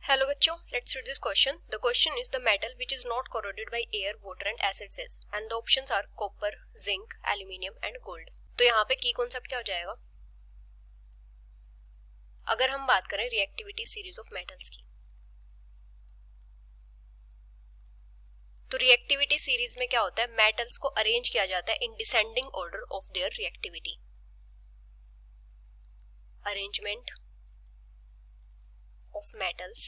Hello बच्चों, let's read this question. The question is the metal which is not corroded by air, water and acids is, and the options are copper, zinc, aluminium and gold. तो यहाँ पे की concept क्या हो जाएगा? अगर हम बात करें रिएक्टिविटी सीरीज ऑफ मेटल्स की, तो रिएक्टिविटी सीरीज में क्या होता है? मेटल्स को अरेंज किया जाता है in descending order of their reactivity. Arrangement of metals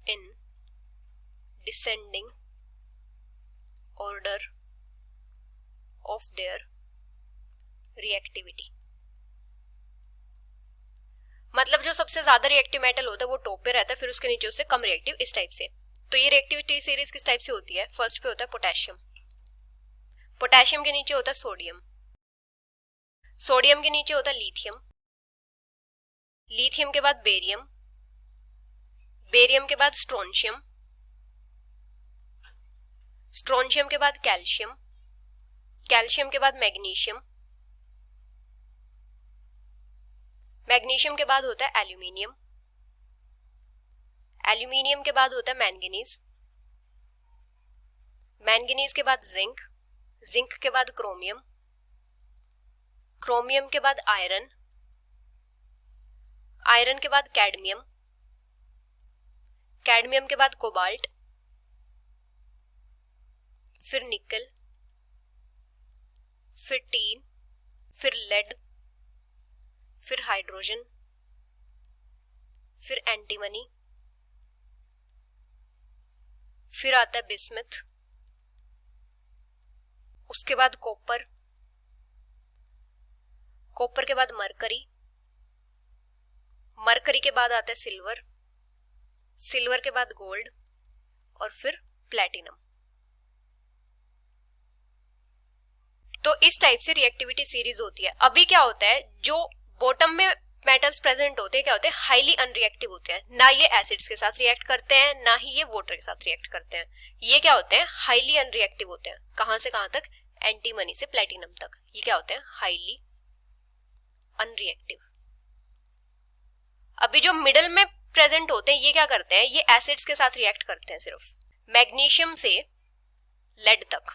in descending order of their reactivity. मतलब जो सबसे ज्यादा रिएक्टिव मेटल होता है वो टॉप पे रहता है, फिर उसके नीचे उससे कम रिएक्टिव, इस टाइप से. तो ये रिएक्टिविटी सीरीज किस टाइप से होती है? फर्स्ट पे होता है पोटेशियम. पोटेशियम के नीचे होता है सोडियम. सोडियम के नीचे होता है लिथियम. लिथियम के बाद बेरियम. बेरियम के बाद स्ट्रोंशियम. स्ट्रोंशियम के बाद कैल्शियम. कैल्शियम के बाद मैग्नीशियम. मैग्नीशियम के बाद होता है एल्यूमिनियम. एल्यूमिनियम के बाद होता है मैंगनीज. मैंगनीज के बाद जिंक. जिंक के बाद क्रोमियम. क्रोमियम के बाद आयरन. आयरन के बाद कैडमियम. कैडमियम के बाद कोबाल्ट. फिर निकल. फिर टीन. फिर लेड. फिर हाइड्रोजन. फिर एंटीमनी. फिर आता है बिस्मथ. उसके बाद कॉपर. कॉपर के बाद मरकरी. मरकरी के बाद आता है सिल्वर. सिल्वर के बाद गोल्ड और फिर प्लैटिनम. तो इस टाइप से रिएक्टिविटी सीरीज होती है. अभी क्या होता है, जो बॉटम में मेटल्स प्रेजेंट होते हैं क्या होते हैं? हाईली अनरिएक्टिव होते हैं. ना ये एसिड्स के साथ रिएक्ट करते हैं, ना ही ये वाटर के साथ रिएक्ट करते हैं. ये क्या होते हैं? हाईली अनरिएक्टिव होते हैं. कहां से कहां तक? एंटीमनी से प्लैटिनम तक. ये क्या होते हैं? Highly unreactive. अभी जो मिडल में प्रेजेंट होते हैं ये क्या करते हैं? ये एसिड्स के साथ रिएक्ट करते हैं. सिर्फ मैग्नीशियम से लेड तक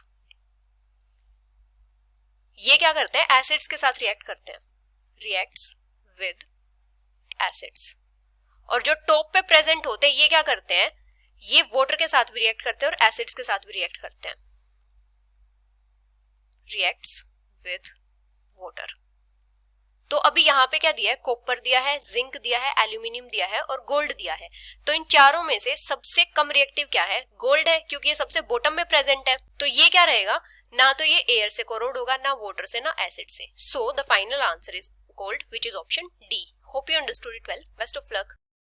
ये क्या करते हैं? एसिड्स के साथ रिएक्ट करते हैं. Reacts with acids. और जो टॉप पे प्रेजेंट होते हैं ये क्या करते हैं? ये वाटर के साथ भी रिएक्ट करते हैं और एसिड्स के साथ भी रिएक्ट करते हैं. Reacts with water. तो अभी यहाँ पे क्या दिया है? कॉपर दिया है, जिंक दिया है, एल्यूमिनियम दिया है और गोल्ड दिया है. तो इन चारों में से सबसे कम रिएक्टिव क्या है? गोल्ड है, क्योंकि ये सबसे बॉटम में प्रेजेंट है. तो ये क्या रहेगा? ना तो ये एयर से कोरोड होगा, ना वाटर से, ना एसिड से. So the final answer is gold, which is option D. Hope you understood it well. Best of luck.